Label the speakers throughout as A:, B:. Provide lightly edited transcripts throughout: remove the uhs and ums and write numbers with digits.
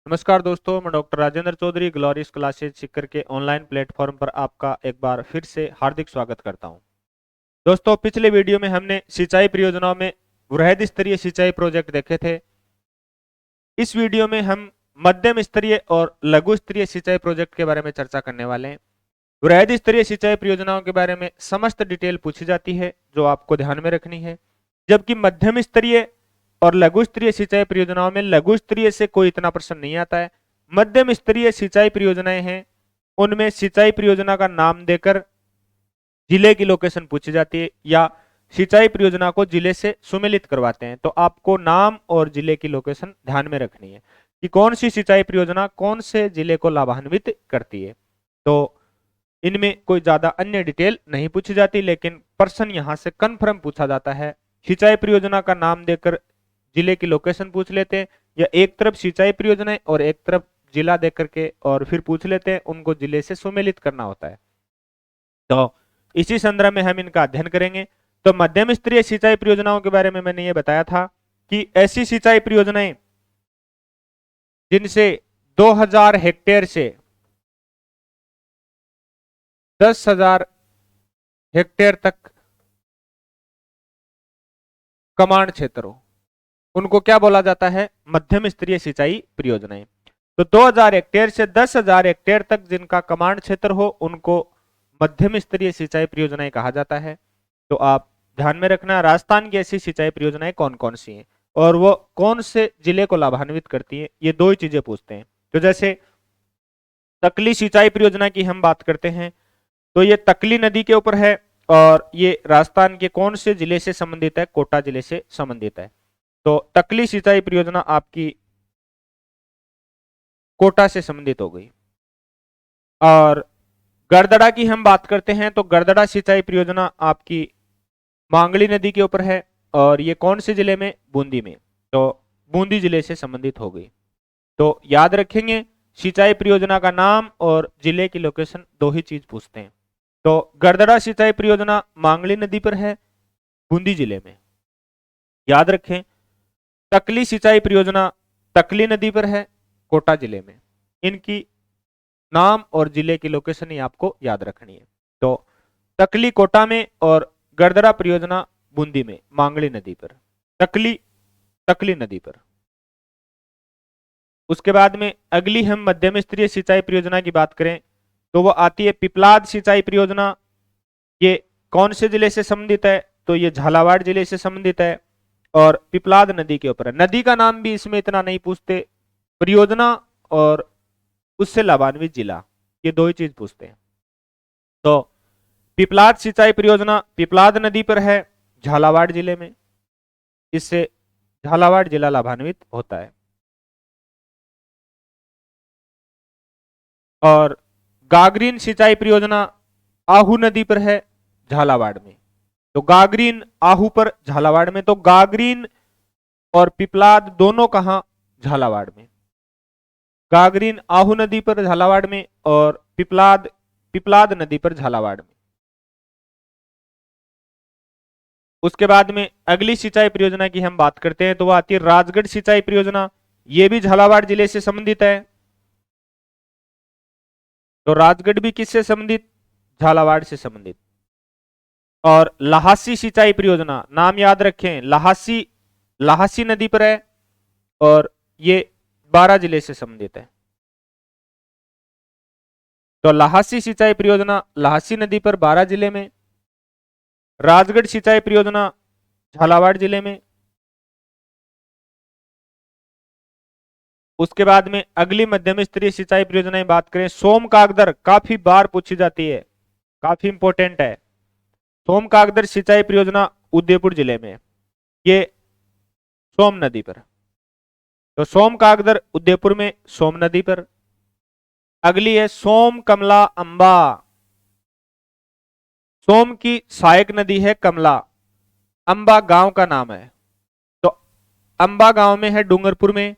A: नमस्कार दोस्तों, मैं doctor Rajendra Chaudhary glorious classes Sikar के ऑनलाइन प्लेटफॉर्म पर आपका एक बार फिर से हार्दिक स्वागत करता हूं। दोस्तों, पिछले वीडियो में हमने सिंचाई परियोजनाओं में वृहद स्तरीय सिंचाई प्रोजेक्ट देखे थे। इस वीडियो में हम मध्यम स्तरीय और लघु स्तरीय सिंचाई प्रोजेक्ट के बारे में चर्चा करने वाले हैं। वृहद स्तरीय सिंचाई परियोजनाओं के बारे में समस्त डिटेल पूछी जाती है जो आपको ध्यान में रखनी है, जबकि मध्यम स्तरीय और लघु स्तरीय सिंचाई परियोजनाओं में लघु स्तरीय से कोई इतना प्रश्न नहीं आता है। मध्यम स्तरीय सिंचाई परियोजनाएं हैं, उनमें सिंचाई परियोजना का नाम देकर जिले की लोकेशन पूछी जाती है या सिंचाई परियोजना को जिले से सुमेलित करवाते हैं। तो आपको नाम और जिले की लोकेशन ध्यान में रखनी है कि कौन सी सिंचाई परियोजना कौन से जिले को लाभान्वित करती है। तो इनमें कोई ज्यादा अन्य डिटेल नहीं पूछी जाती, लेकिन प्रश्न यहां से कन्फर्म पूछा जाता है। सिंचाई परियोजना का नाम देकर जिले की लोकेशन पूछ लेते हैं, या एक तरफ सिंचाई परियोजना है और एक तरफ जिला देकर के और फिर पूछ लेते हैं, उनको जिले से सुमेलित करना होता है। तो इसी संदर्भ में हम इनका अध्ययन करेंगे। तो मध्यम स्तरीय सिंचाई परियोजनाओं के बारे में मैंने ये बताया था कि ऐसी सिंचाई परियोजनाएं जिनसे 2000 हेक्टेयर से 10,000 हेक्टेयर तक कमांड क्षेत्र हो, उनको क्या बोला जाता है? मध्यम स्तरीय सिंचाई परियोजनाएं। तो 2000 हेक्टेयर से 10,000 हेक्टेयर तक जिनका कमांड क्षेत्र हो, उनको मध्यम स्तरीय सिंचाई परियोजनाएं कहा जाता है। तो आप ध्यान में रखना, राजस्थान की ऐसी सिंचाई परियोजनाएं कौन कौन सी हैं और वो कौन से जिले को लाभान्वित करती हैं, ये दो ही चीजें पूछते हैं। तो जैसे तकली सिंचाई परियोजना की हम बात करते हैं, तो ये तकली नदी के ऊपर है और ये राजस्थान के कौन से जिले से संबंधित है? कोटा जिले से संबंधित है। तो तकली सिंचाई परियोजना आपकी कोटा से संबंधित हो गई। और गरदड़ा की हम बात करते हैं, तो गरदड़ा सिंचाई परियोजना आपकी मांगली नदी के ऊपर है और ये कौन से जिले में? बूंदी में। तो बूंदी जिले से संबंधित हो गई। तो याद रखेंगे, सिंचाई परियोजना का नाम और जिले की लोकेशन दो ही चीज पूछते हैं। तो गरदड़ा सिंचाई परियोजना मांगली नदी पर है, बूंदी जिले में। याद रखें, तकली सिंचाई परियोजना तकली नदी पर है, कोटा जिले में। इनकी नाम और जिले की लोकेशन ही आपको याद रखनी है। तो तकली कोटा में और गरदड़ा परियोजना बूंदी में, मांगली नदी पर, तकली नदी पर। उसके बाद में अगली हम मध्यम स्तरीय सिंचाई परियोजना की बात करें तो वो आती है पिपलाद सिंचाई परियोजना। ये कौन से जिले से संबंधित है? तो ये झालावाड़ जिले से संबंधित है और पिपलाद नदी के ऊपर है। नदी का नाम भी इसमें इतना नहीं पूछते, परियोजना और उससे लाभान्वित जिला, ये दो ही चीज पूछते हैं। तो पिपलाद सिंचाई परियोजना पिपलाद नदी पर है, झालावाड़ जिले में। इससे झालावाड़ जिला लाभान्वित होता है। और गागरीन सिंचाई परियोजना आहू नदी पर है, झालावाड़ में। तो गागरीन आहू पर, झालावाड़ में। तो गागरीन और पिपलाद दोनों कहां? झालावाड़ में। गागरीन आहू नदी पर झालावाड़ में और पिपलाद नदी पर झालावाड़ में। उसके बाद में अगली सिंचाई परियोजना की हम बात करते हैं तो वह आती है राजगढ़ सिंचाई परियोजना। यह भी झालावाड़ जिले से संबंधित है। तो राजगढ़ भी किससे संबंधित? झालावाड़ से संबंधित। और लहासी सिंचाई परियोजना, नाम याद रखें, लहासी नदी पर है और ये 12 जिले से संबंधित है। तो लहासी सिंचाई परियोजना लहासी नदी पर 12 जिले में। राजगढ़ सिंचाई परियोजना झालावाड़ जिले में। उसके बाद में अगली मध्यम स्तरीय सिंचाई परियोजना की बात करें, सोम कागदर, काफी बार पूछी जाती है, काफी इंपॉर्टेंट है। सोम कागदर सिंचाई परियोजना उदयपुर जिले में, ये सोम नदी पर। तो सोम कागदर उदयपुर में, सोम नदी पर। अगली है सोम कमला अंबा। सोम की सहायक नदी है कमला, अंबा गांव का नाम है। तो अंबा गांव में है, डूंगरपुर में।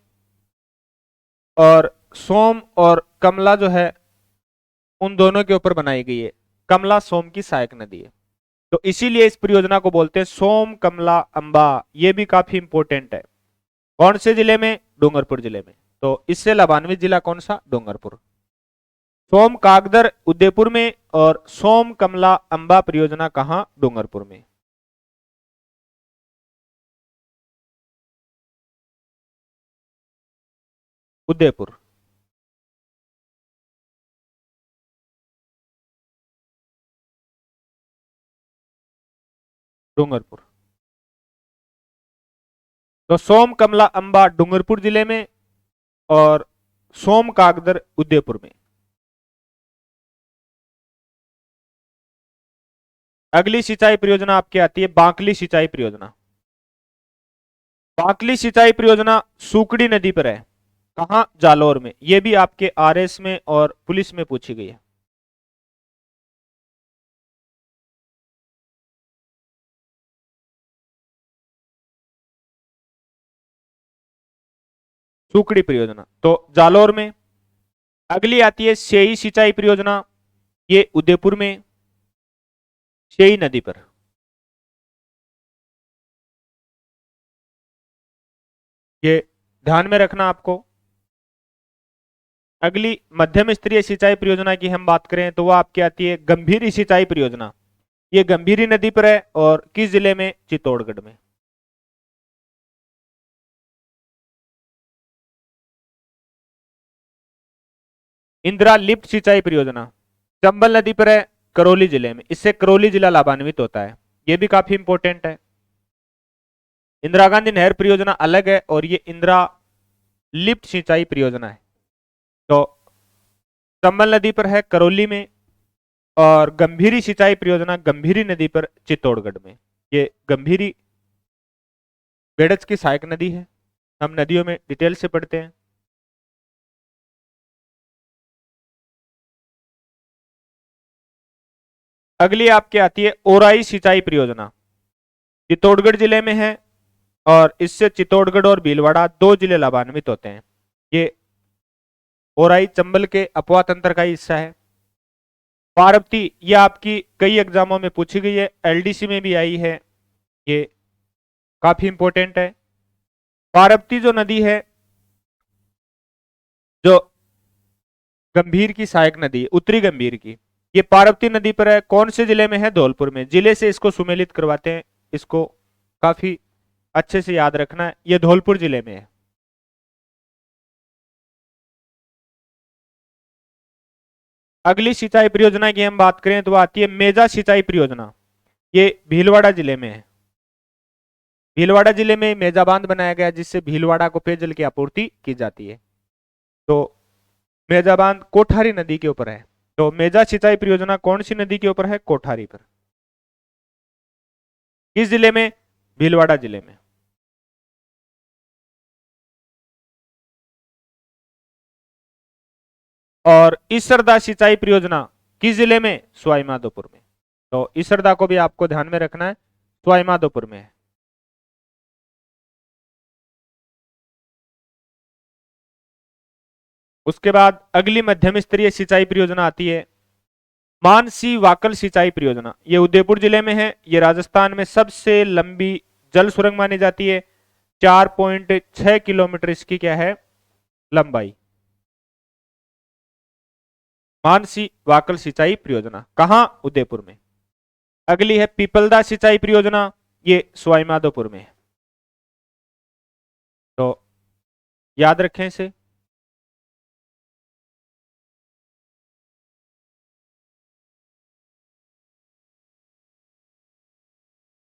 A: और सोम और कमला जो है उन दोनों के ऊपर बनाई गई है। कमला सोम की सहायक नदी है, तो इसीलिए इस परियोजना को बोलते हैं सोम कमला अंबा। ये भी काफी इंपॉर्टेंट है। कौन से जिले में? डूंगरपुर जिले में। तो इससे लाभान्वित जिला कौन सा? डूंगरपुर। सोम कागदर उदयपुर में और सोम कमला अंबा परियोजना कहां? डूंगरपुर में। उदयपुर। डूंगरपुर। तो सोम कमला अंबा डूंगरपुर जिले में और सोम कागदर उदयपुर में। अगली सिंचाई परियोजना आपकी आती है बांकली सिंचाई परियोजना। बांकली सिंचाई परियोजना सुकड़ी नदी पर है। कहां? जालोर में। यह भी आपके आरएस में और पुलिस में पूछी गई है। सुकड़ी परियोजना तो जालोर में। अगली आती है शेई सिंचाई परियोजना, ये उदयपुर में, शेई नदी पर। ये ध्यान में रखना आपको। अगली मध्यम स्तरीय सिंचाई परियोजना की हम बात करें तो वह आपकी आती है गंभीरी सिंचाई परियोजना। ये गंभीरी नदी पर है और किस जिले में? चित्तौड़गढ़ में। इंदिरा लिफ्ट सिंचाई परियोजना चंबल नदी पर है, करौली जिले में। इससे करौली जिला लाभान्वित होता है। यह भी काफी इंपॉर्टेंट है। इंदिरा गांधी नहर परियोजना अलग है और ये इंदिरा लिफ्ट सिंचाई परियोजना है। तो चंबल नदी पर है, करौली में। और गंभीरी सिंचाई परियोजना गंभीरी नदी पर, चित्तौड़गढ़ में। ये गंभीरी बेड़च की सहायक नदी है। हम नदियों में डिटेल से पढ़ते हैं। अगली आपकी आती है ओराई सिंचाई परियोजना, चित्तौड़गढ़ जिले में है और इससे चित्तौड़गढ़ और भीलवाड़ा दो जिले लाभान्वित होते हैं। ये ओराई चंबल के अपवा तंत्र का हिस्सा है। पार्वती, ये आपकी कई एग्जामों में पूछी गई है, एलडीसी में भी आई है, ये काफी इंपॉर्टेंट है। पार्वती जो नदी है, जो गंभीर की सहायक नदी है, उत्तरी गंभीर की, ये पार्वती नदी पर है। कौन से जिले में है? धौलपुर में। जिले से इसको सुमेलित करवाते हैं, इसको काफी अच्छे से याद रखना है। ये धौलपुर जिले में है। अगली सिंचाई परियोजना की हम बात करें तो आती है मेजा सिंचाई परियोजना। ये भीलवाड़ा जिले में है। भीलवाड़ा जिले में मेजा बांध बनाया गया जिससे भीलवाड़ा को पेयजल की आपूर्ति की जाती है। तो मेजा बांध कोठारी नदी के ऊपर है। तो मेजा सिंचाई परियोजना कौन सी नदी के ऊपर है? कोठारी पर। किस जिले में? भीलवाड़ा जिले में। और इसरदा सिंचाई परियोजना किस जिले में? सवाई माधोपुर में। तो इसरदा को भी आपको ध्यान में रखना है, सवाई माधोपुर में है। उसके बाद अगली मध्यम स्तरीय सिंचाई परियोजना आती है मानसी वाकल सिंचाई परियोजना। ये उदयपुर जिले में है। ये राजस्थान में सबसे लंबी जल सुरंग मानी जाती है। 4.6 किलोमीटर इसकी क्या है? लंबाई। मानसी वाकल सिंचाई परियोजना कहां? उदयपुर में। अगली है पीपलदा सिंचाई परियोजना, ये सवाई माधोपुर में है। तो याद रखें इसे।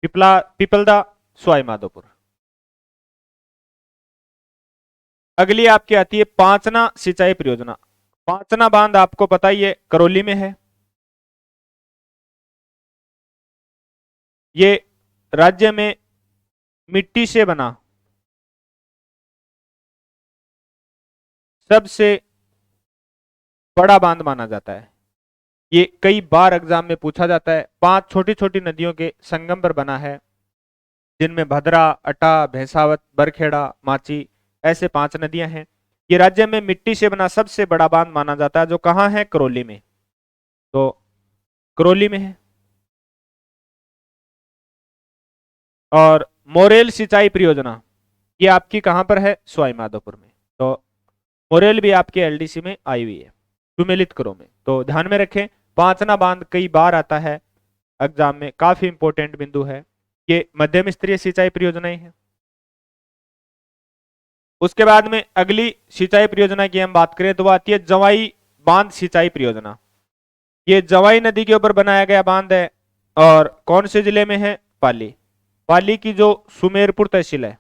A: पीपलदा, सवाई माधोपुर। अगली आपकी आती है पांचना सिंचाई परियोजना। पांचना बांध आपको पता ही है, करौली में है। ये राज्य में मिट्टी से बना सबसे बड़ा बांध माना जाता है। ये कई बार एग्जाम में पूछा जाता है। 5 छोटी छोटी नदियों के संगम पर बना है, जिनमें भद्रा, अटा, भैंसावत, बरखेड़ा, माची, ऐसे 5 नदियां हैं। ये राज्य में मिट्टी से बना सबसे बड़ा बांध माना जाता है, जो कहां है? करौली में। तो करौली में है। और मोरेल सिंचाई परियोजना, ये आपकी कहां पर है? सवाई माधोपुर में। तो मोरेल भी आपके एलडीसी में आई हुई है, सुमेलित करो में। तो ध्यान में रखें, पांचना बांध कई बार आता है एग्जाम में, काफी इंपॉर्टेंट बिंदु है। ये मध्यम स्तरीय सिंचाई परियोजनाएं हैं। उसके बाद में अगली सिंचाई परियोजना की हम बात करें तो वो आती है जवाई बांध सिंचाई परियोजना। ये जवाई नदी के ऊपर बनाया गया बांध है और कौन से जिले में है? पाली। पाली की जो सुमेरपुर तहसील है,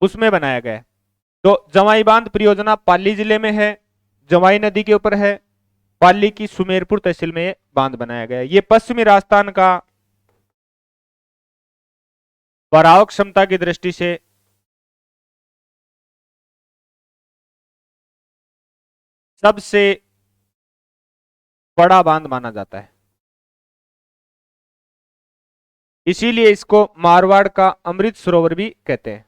A: उसमें बनाया गया है। तो जवाई बांध परियोजना पाली जिले में है, जवाई नदी के ऊपर है, पाली की सुमेरपुर तहसील में ये बांध बनाया गया है। ये पश्चिमी राजस्थान का भराव क्षमता की दृष्टि से सबसे बड़ा बांध माना जाता है, इसीलिए इसको मारवाड़ का अमृत सरोवर भी कहते हैं।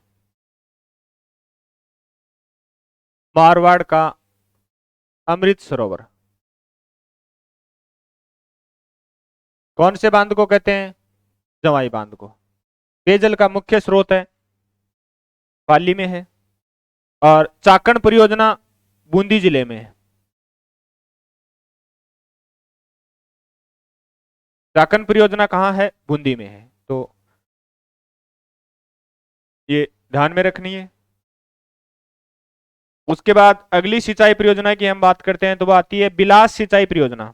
A: मारवाड़ का अमृत सरोवर कौन से बांध को कहते हैं? जवाई बांध को। पेयजल का मुख्य स्रोत है, पाली में है। और चाकण परियोजना बूंदी जिले में है। चाकण परियोजना कहां है? बूंदी में है। तो ये ध्यान में रखनी है। उसके बाद अगली सिंचाई परियोजना की हम बात करते हैं तो वो आती है बिलास सिंचाई परियोजना।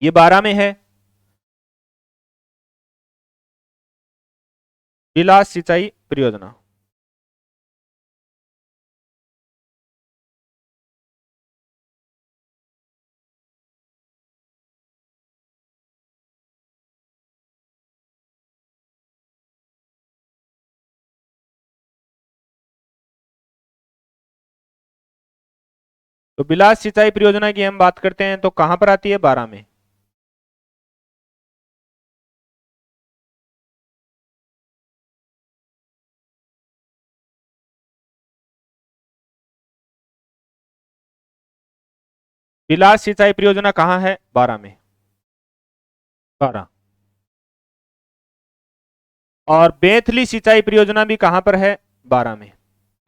A: ये 12 में है, बिलास सिंचाई परियोजना। तो बिलास सिंचाई परियोजना की हम बात करते हैं तो कहां पर आती है? 12 में। बिलास सिंचाई परियोजना कहां है? 12 में। 12। और बेथली सिंचाई परियोजना भी कहां पर है? 12 में।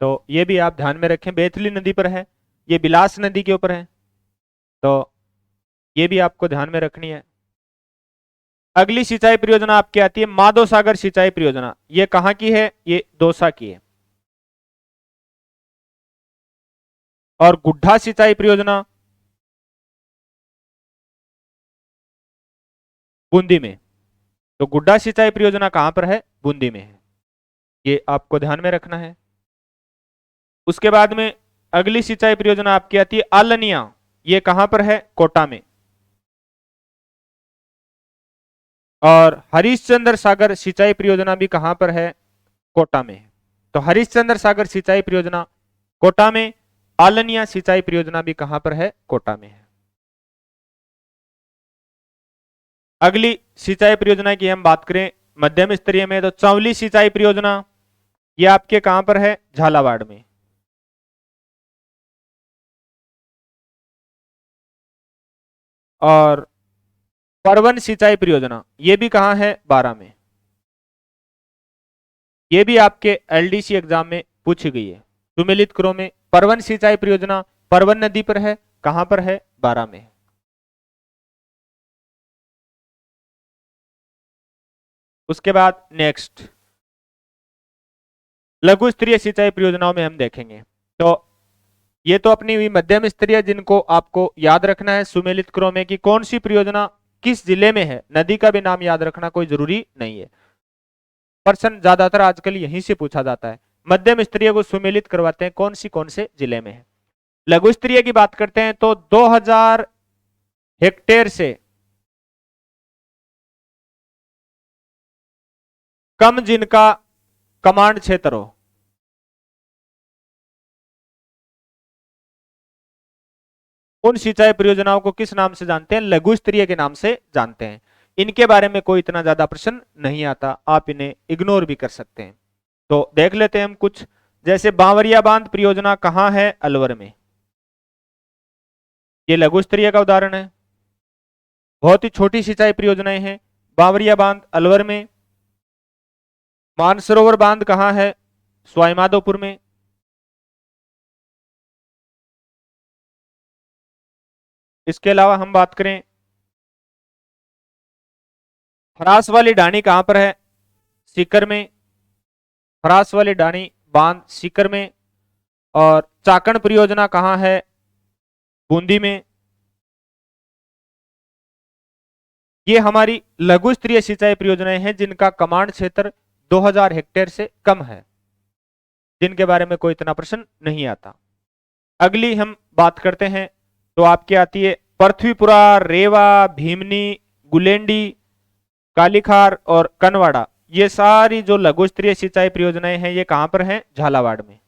A: तो ये भी आप ध्यान में रखें, बेथली नदी पर है, ये बिलास नदी के ऊपर है। तो ये भी आपको ध्यान में रखनी है। अगली सिंचाई परियोजना आपकी आती है माधो सागर सिंचाई परियोजना। ये कहां की है? ये दौसा की है। और गुड्ढा सिंचाई परियोजना बूंदी में। तो गुड्डा सिंचाई परियोजना कहां पर है? बूंदी में है। ये आपको ध्यान में रखना है। उसके बाद में अगली सिंचाई परियोजना आपकी आती है आलनिया। ये कहां पर है? कोटा में। और हरिश्चंद्र सागर सिंचाई परियोजना भी कहां पर है? कोटा में है। तो हरिश्चंद्र सागर सिंचाई परियोजना कोटा में, आलनिया सिंचाई परियोजना भी कहां पर है? कोटा में है। अगली सिंचाई परियोजना की हम बात करें मध्यम स्तरीय में तो चौली सिंचाई परियोजना, ये आपके कहां पर है? झालावाड़ में। और परवन सिंचाई परियोजना ये भी कहां है? 12 में। ये भी आपके एलडीसी एग्जाम में पूछी गई है। सुमेलित करो में परवन सिंचाई परियोजना परवन नदी पर है, कहां पर है? 12 में। उसके बाद नेक्स्ट लघु स्तरीय सिंचाई परियोजनाओं में हम देखेंगे। तो ये तो अपनी हुई मध्यम स्तरीय, जिनको आपको याद रखना है सुमेलित करो में कि कौन सी परियोजना किस जिले में है। नदी का भी नाम याद रखना कोई जरूरी नहीं है, प्रश्न ज्यादातर आजकल यहीं से पूछा जाता है। मध्यम स्तरीय को सुमेलित करवाते हैं कौन से जिले में है। लघु स्तरीय की बात करते हैं तो 2000 हेक्टेयर से कम जिनका कमांड क्षेत्र हो, उन सिंचाई परियोजनाओं को किस नाम से जानते हैं? लघु स्तरीय के नाम से जानते हैं। इनके बारे में कोई इतना ज्यादा प्रश्न नहीं आता, आप इन्हें इग्नोर भी कर सकते हैं। तो देख लेते हैं हम कुछ, जैसे बांवरिया बांध परियोजना कहां है? अलवर में। ये लघु स्तरीय का उदाहरण है। बहुत ही छोटी सिंचाई परियोजनाएं हैं। बांवरिया बांध अलवर में। मानसरोवर बांध कहाँ है? सवाईमाधोपुर में। इसके अलावा हम बात करें, फरास वाली ढाणी कहां पर है? सीकर में। फरास वाली ढाणी बांध सीकर में। और चाकण परियोजना कहां है? बूंदी में। ये हमारी लघु स्तरीय सिंचाई परियोजनाएं हैं जिनका कमांड क्षेत्र 2000 हेक्टेयर से कम है, जिनके बारे में कोई इतना प्रश्न नहीं आता। अगली हम बात करते हैं तो आपकी आती है पृथ्वीपुरा, रेवा, भीमनी, गुलेंडी, कालीखार और कनवाड़ा। ये सारी जो लघु स्तरीय सिंचाई परियोजनाएं हैं ये कहां पर हैं? झालावाड़ में।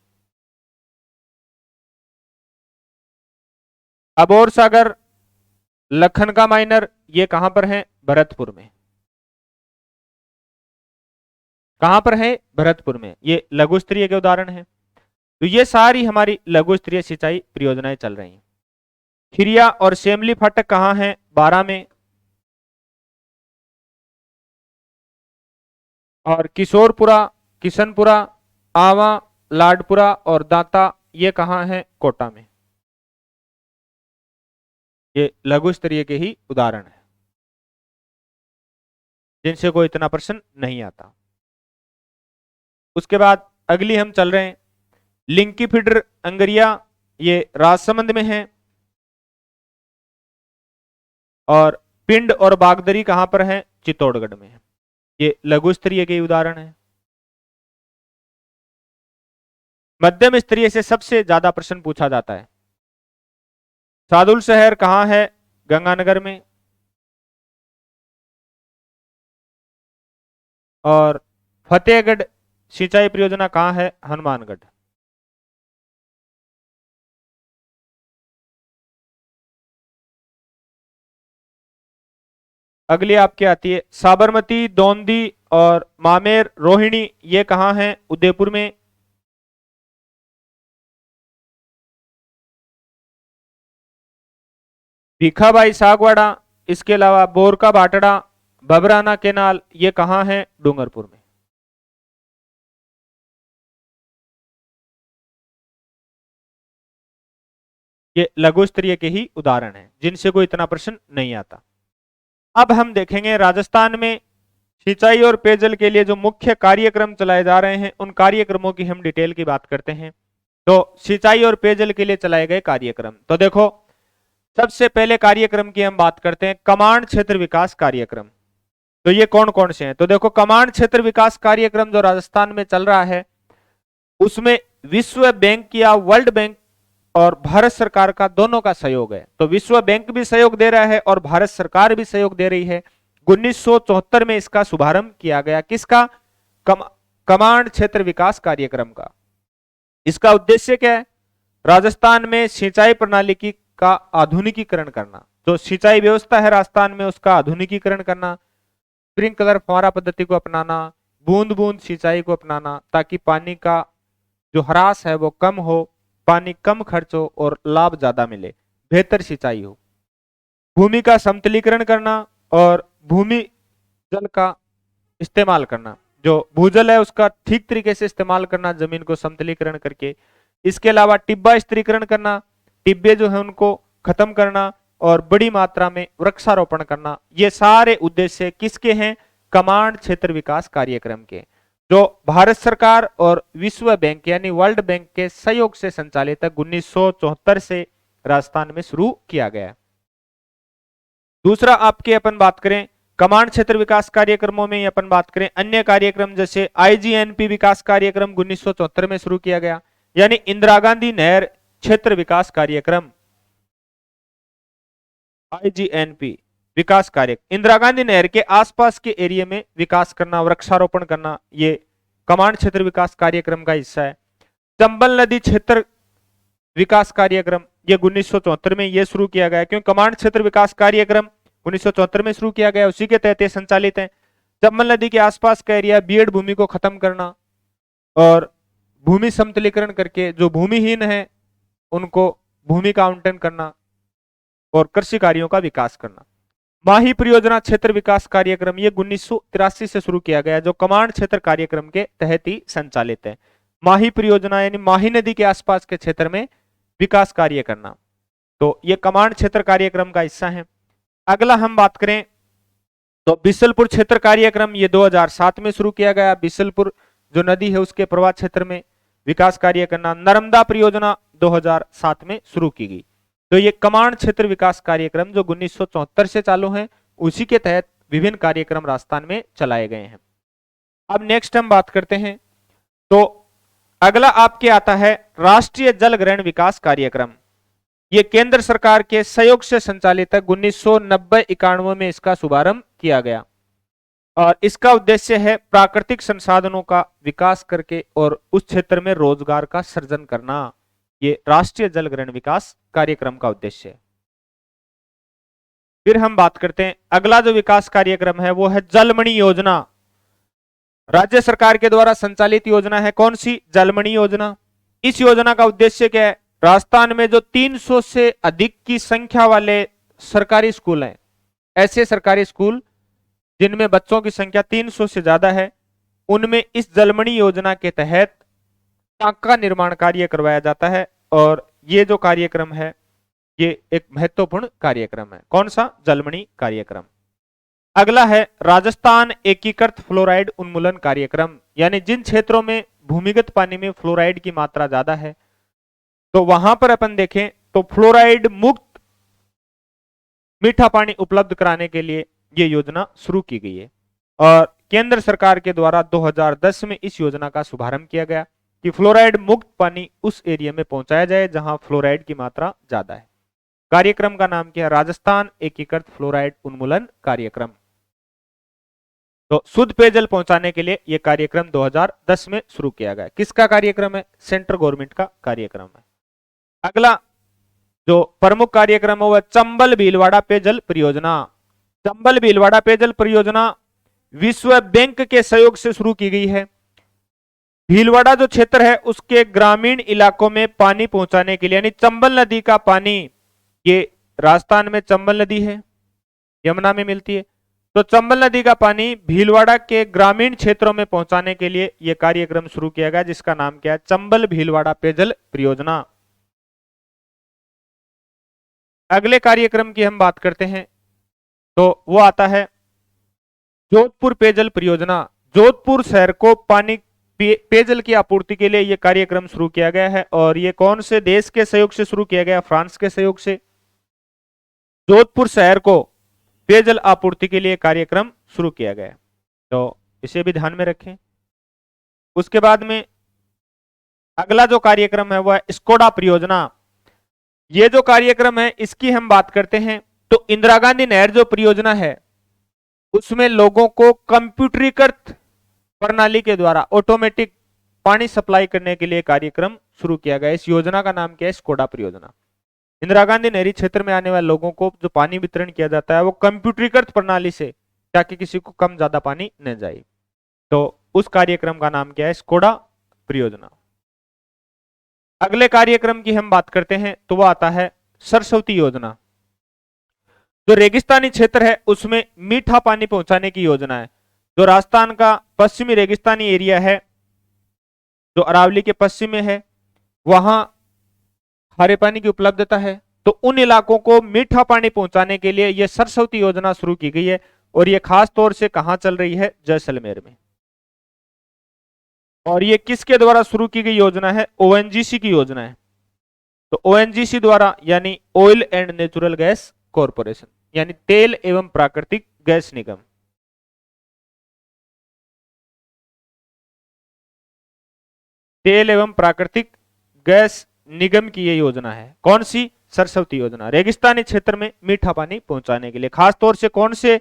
A: अबोर सागर, लखन का माइनर, ये कहां पर है? भरतपुर में। कहां पर है? भरतपुर में। ये लघु स्तरीय के उदाहरण हैं। तो ये सारी हमारी लघु स्तरीय सिंचाई परियोजनाएं चल रही हैं। खिरिया और शेमली फाटक कहां है? बारा में। और किशोरपुरा, किशनपुरा, आवा, लाडपुरा और दांता ये कहां है? कोटा में। ये लघु स्तरीय के ही उदाहरण है जिनसे कोई इतना प्रश्न नहीं आता। उसके बाद अगली हम चल रहे हैं, लिंकी फीडर अंगरिया, ये राजसमंद में है। और पिंड और बागदरी कहां पर है? चित्तौड़गढ़ में है। ये लघु स्तरीय के उदाहरण है। मध्यम स्तरीय से सबसे ज्यादा प्रश्न पूछा जाता है। सादुल शहर कहां है? गंगानगर में। और फतेहगढ़ सिंचाई परियोजना कहां है? हनुमानगढ़। अगली आपकी आती है साबरमती, दौंदी और मामेर, रोहिणी, ये कहां है? उदयपुर में। भीखाबाई सागवाड़ा, इसके अलावा बोरका भाटड़ा, बबराना केनाल, ये कहां है? डूंगरपुर में। ये लघु स्तरीय के ही उदाहरण हैं जिनसे कोई इतना प्रश्न नहीं आता। अब हम देखेंगे राजस्थान में सिंचाई और पेयजल के लिए जो मुख्य कार्यक्रम चलाए जा रहे हैं उन कार्यक्रमों की हम डिटेल की बात करते हैं। तो सिंचाई और पेयजल के लिए चलाए गए कार्यक्रम, तो देखो सबसे पहले कार्यक्रम की हम बात करते हैं कमांड क्षेत्र विकास कार्यक्रम। तो ये कौन कौन से हैं? तो देखो कमांड क्षेत्र विकास कार्यक्रम जो राजस्थान में चल रहा है उसमें विश्व बैंक या वर्ल्ड बैंक और भारत सरकार का दोनों का सहयोग है। तो विश्व बैंक भी सहयोग दे रहा है और भारत सरकार भी सहयोग दे रही है। 1974 में इसका शुभारंभ किया गया। किसका? कमांड क्षेत्र विकास कार्यक्रम का। इसका उद्देश्य क्या है? राजस्थान में सिंचाई प्रणाली की का आधुनिकीकरण करना। जो सिंचाई व्यवस्था है राजस्थान में उसका आधुनिकीकरण करना, स्प्रिंकलर फव्वारा पद्धति को अपनाना, बूंद बूंद सिंचाई को अपनाना ताकि पानी का जो ह्रास है वो कम हो, पानी कम खर्च हो और लाभ ज्यादा मिले, बेहतर सिंचाई हो। भूमि का समतलीकरण करना और भूमि जल का इस्तेमाल करना, जो भूजल है उसका ठीक तरीके से इस्तेमाल करना जमीन को समतलीकरण करके। इसके अलावा टिब्बा स्थिरीकरण करना, टिब्बे जो है उनको खत्म करना और बड़ी मात्रा में वृक्षारोपण करना। ये सारे उद्देश्य किसके हैं? कमांड क्षेत्र विकास कार्यक्रम के, जो भारत सरकार और विश्व बैंक यानी वर्ल्ड बैंक के सहयोग से संचालित है। 1974 से राजस्थान में शुरू किया गया है। दूसरा आपके अपन बात करें कमांड क्षेत्र विकास कार्यक्रमों में अपन बात करें अन्य कार्यक्रम जैसे आईजीएनपी विकास कार्यक्रम 1974 में शुरू किया गया, यानी इंदिरा गांधी नहर क्षेत्र विकास कार्यक्रम। आईजीएनपी विकास कार्य, इंदिरा गांधी नहर के आसपास के एरिया में विकास करना, वृक्षारोपण करना, ये कमांड क्षेत्र विकास कार्यक्रम का हिस्सा है। चंबल नदी क्षेत्र विकास कार्यक्रम ये 1974 में ये शुरू किया गया, क्योंकि कमांड क्षेत्र विकास कार्यक्रम 1974 में शुरू किया गया, उसी के तहत ये संचालित है। चंबल नदी के आसपास का एरिया बीएड भूमि को खत्म करना और भूमि समतलीकरण करके जो भूमिहीन है उनको भूमि का आवंटन करना और कृषि कार्यों का विकास करना। माही परियोजना क्षेत्र विकास कार्यक्रम ये 1983 से शुरू किया गया, जो कमांड क्षेत्र कार्यक्रम के तहत ही संचालित है। माही परियोजना यानी माही नदी के आसपास के क्षेत्र में विकास कार्य करना, तो ये कमांड क्षेत्र कार्यक्रम का हिस्सा है। अगला हम बात करें तो बिसलपुर क्षेत्र कार्यक्रम, ये 2007 में शुरू किया गया। बिसलपुर जो नदी है उसके प्रवाह क्षेत्र में विकास कार्य करना। नर्मदा परियोजना 2007 में शुरू की गई। तो ये कमांड क्षेत्र विकास कार्यक्रम जो 1974 से चालू है, उसी के तहत विभिन्न कार्यक्रम राजस्थान में चलाए गए हैं। अब नेक्स्ट हम बात करते हैं, तो अगला आपके आता है राष्ट्रीय जल ग्रहण विकास कार्यक्रम। ये केंद्र सरकार के सहयोग से संचालित है। 1990-91 में इसका शुभारंभ किया गया और इसका उद्देश्य है प्राकृतिक संसाधनों का विकास करके और उस क्षेत्र में रोजगार का सृजन करना। ये राष्ट्रीय जल ग्रहण विकास कार्यक्रम का उद्देश्य है। फिर हम बात करते हैं, अगला जो विकास कार्यक्रम है वो है जलमणि योजना। राज्य सरकार के द्वारा संचालित योजना है। कौन सी? जलमणि योजना। इस योजना का उद्देश्य क्या है? राजस्थान में जो 300 से अधिक की संख्या वाले सरकारी स्कूल हैं, ऐसे सरकारी स्कूल जिनमें बच्चों की संख्या 300 से ज्यादा है, उनमें इस जलमणि योजना के तहत टांका निर्माण कार्य करवाया जाता है। और ये जो कार्यक्रम है ये एक महत्वपूर्ण कार्यक्रम है। कौन सा? जलमणि कार्यक्रम। अगला है राजस्थान एकीकृत फ्लोराइड उन्मूलन कार्यक्रम, यानी जिन क्षेत्रों में भूमिगत पानी में फ्लोराइड की मात्रा ज्यादा है, तो वहां पर अपन देखें तो फ्लोराइड मुक्त मीठा पानी उपलब्ध कराने के लिए यह योजना शुरू की गई है। और केंद्र सरकार के द्वारा 2010 में इस योजना का शुभारंभ किया गया कि फ्लोराइड मुक्त पानी उस एरिया में पहुंचाया जाए जहां फ्लोराइड की मात्रा ज्यादा है। कार्यक्रम का नाम क्या है? राजस्थान एकीकृत फ्लोराइड उन्मूलन कार्यक्रम। तो शुद्ध पेयजल पहुंचाने के लिए यह कार्यक्रम 2010 में शुरू किया गया। किसका कार्यक्रम है? सेंट्रल गवर्नमेंट का कार्यक्रम है। अगला जो प्रमुख कार्यक्रम है वह चंबल भीलवाड़ा पेयजल परियोजना। चंबल भीलवाड़ा पेयजल परियोजना विश्व बैंक के सहयोग से शुरू की गई है। भीलवाड़ा जो क्षेत्र है उसके ग्रामीण इलाकों में पानी पहुंचाने के लिए, यानी चंबल नदी का पानी, ये राजस्थान में चंबल नदी है, यमुना में मिलती है, तो चंबल नदी का पानी भीलवाड़ा के ग्रामीण क्षेत्रों में पहुंचाने के लिए यह कार्यक्रम शुरू किया गया, जिसका नाम क्या है? चंबल भीलवाड़ा पेयजल परियोजना। अगले कार्यक्रम की हम बात करते हैं तो वो आता है जोधपुर पेयजल परियोजना। जोधपुर शहर को पानी पेयजल की आपूर्ति के लिए यह कार्यक्रम शुरू किया गया है। और यह कौन से देश के सहयोग से शुरू किया गया? फ्रांस के सहयोग से। जोधपुर शहर को पेयजल आपूर्ति के लिए कार्यक्रम शुरू किया गया, तो इसे भी ध्यान में रखें। उसके बाद में अगला जो कार्यक्रम है वह स्कोडा परियोजना। ये जो कार्यक्रम है इसकी हम बात करते हैं तो इंदिरा गांधी नहर जो परियोजना है उसमें लोगों को कंप्यूटरीकृत प्रणाली के द्वारा ऑटोमेटिक पानी सप्लाई करने के लिए कार्यक्रम शुरू किया गया। इस योजना का नाम क्या है? स्कोडा परियोजना। इंदिरा गांधी नहरी क्षेत्र में आने वाले लोगों को जो पानी वितरण किया जाता है वो कंप्यूटरीकृत प्रणाली से, ताकि किसी को कम ज्यादा पानी न जाए। तो उस कार्यक्रम का नाम क्या है? स्कोडा परियोजना। अगले कार्यक्रम की हम बात करते हैं तो वह आता है सरस्वती योजना। जो रेगिस्तानी क्षेत्र है उसमें मीठा पानी पहुंचाने की योजना है। जो राजस्थान का पश्चिमी रेगिस्तानी एरिया है जो अरावली के पश्चिम में है, वहां खारे पानी की उपलब्धता है, तो उन इलाकों को मीठा पानी पहुंचाने के लिए यह सरस्वती योजना शुरू की गई है। और यह खास तौर से कहां चल रही है? जैसलमेर में। और ये किसके द्वारा शुरू की गई योजना है? ओएनजीसी की योजना है। तो ओएनजीसी द्वारा, यानी oil and natural gas corporation, यानी तेल एवं प्राकृतिक गैस निगम। तेल एवं प्राकृतिक गैस निगम की यह योजना है। कौन सी? सरस्वती योजना। रेगिस्तानी क्षेत्र में मीठा पानी पहुंचाने के लिए, खास तौर से कौन से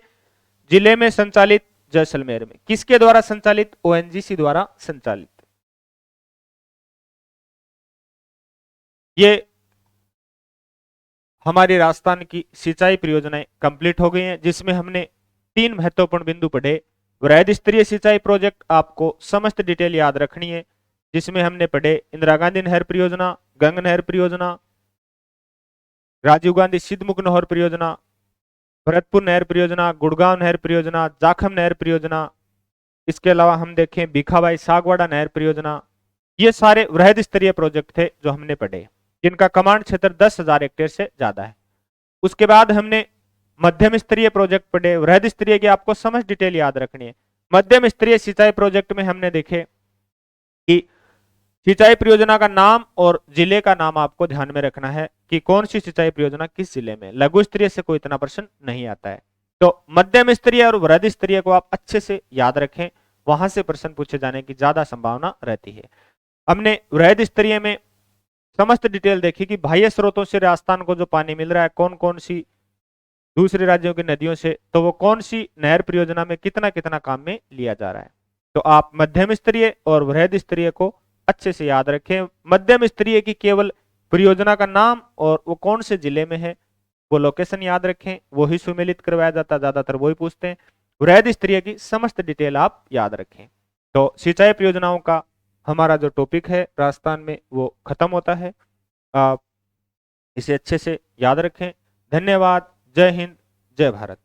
A: जिले में संचालित? जैसलमेर में। किसके द्वारा संचालित? ओएनजीसी द्वारा संचालित। ये हमारी राजस्थान की सिंचाई परियोजनाएं कंप्लीट हो गई हैं, जिसमें हमने 3 महत्वपूर्ण बिंदु पढ़े। वृहद स्तरीय सिंचाई प्रोजेक्ट आपको समस्त डिटेल याद रखनी है, जिसमें हमने पढ़े इंदिरा गांधी नहर परियोजना, गंग नहर परियोजना, राजीव गांधी सिद्धमुख नहर परियोजना, भरतपुर नहर परियोजना, गुड़गांव नहर परियोजना, जाखम नहर परियोजना, इसके अलावा हम देखें भीखाबाई सागवाड़ा नहर परियोजना। ये सारे वृहद स्तरीय प्रोजेक्ट थे जो हमने पढ़े, जिनका कमांड क्षेत्र 10,000 हेक्टेयर से ज्यादा है। उसके बाद हमने मध्यम स्तरीय प्रोजेक्ट पढ़े। वृहद स्तरीय की आपको समझ डिटेल याद रखनी है। मध्यम स्तरीय सिंचाई प्रोजेक्ट में हमने देखे कि सिंचाई परियोजना का नाम और जिले का नाम आपको ध्यान में रखना है कि कौन सी सिंचाई परियोजना किस जिले में। लघु स्तरीय से कोई इतना प्रश्न नहीं आता है। तो मध्यम स्तरीय और वृहद स्तरीय को आप अच्छे से याद रखें, वहां से प्रश्न पूछे जाने की ज्यादा संभावना रहती है। हमने वृहद स्तरीय में समस्त डिटेल देखी कि बाह्य स्रोतों से राजस्थान को जो पानी मिल रहा है, कौन कौन सी दूसरे राज्यों की नदियों से, तो वो कौन सी नहर परियोजना में कितना कितना काम में लिया जा रहा है। तो आप मध्यम स्तरीय और वृहद स्तरीय को अच्छे से याद रखें। मध्यम स्तरीय की केवल परियोजना का नाम और वो कौन से जिले में है वो लोकेशन याद रखें, वो ही सुमेलित करवाया जाता, ज्यादातर वही पूछते हैं। वृहद स्तरीय की समस्त डिटेल आप याद रखें। तो सिंचाई परियोजनाओं का हमारा जो टॉपिक है राजस्थान में वो खत्म होता है। आप इसे अच्छे से याद रखें। धन्यवाद। जय हिंद, जय भारत।